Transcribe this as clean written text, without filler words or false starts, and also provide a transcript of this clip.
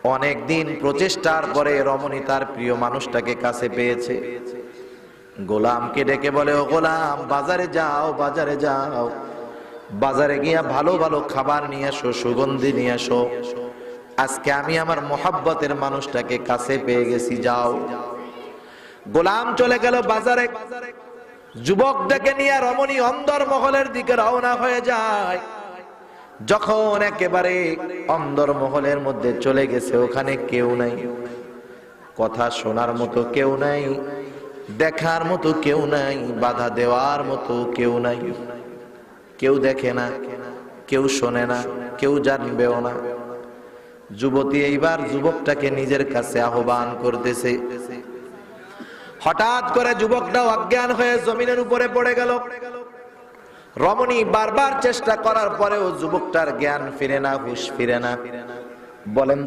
অনেক দিন প্রচেষ্টার পরে রমণী তার প্রিয় মানুষটাকে কাছে পেয়েছে। গোলামকে ডেকে বলে, ও গোলাম, বাজারে যাও, বাজারে যাও, বাজারে গিয়া ভালো ভালো খাবার নিয়ে আসো, সুগন্ধি নিয়ে আসো, আজকে আমি আমার মোহাব্বতের মানুষটাকে কাছে পেয়ে গেছি, যাও। গোলাম চলে গেল বাজারে। যুবক ডেকে নিয়ে রমণী অন্দর মহলের দিকে রওনা হয়ে যায়। যখন একেবারে অন্দর মহলের মধ্যে চলে গেছে, ওখানে কেউ নাই, কথা শোনার মতো কেউ নাই, দেখার মতো কেউ নাই, বাধা দেওয়ার মতো কেউ নাই। কেউ দেখে না, কেউ শোনে না, কেউ জানবেও না। যুবতী এইবার যুবকটাকে নিজের কাছে আহ্বান করতেছে। হঠাৎ করে যুবকটা অজ্ঞান হয়ে জমিনের উপরে পড়ে গেল। রমণী বারবার চেষ্টা করার পরেও যুবকটার জ্ঞান ফিরে না, হুঁশ ফিরে না। বলেন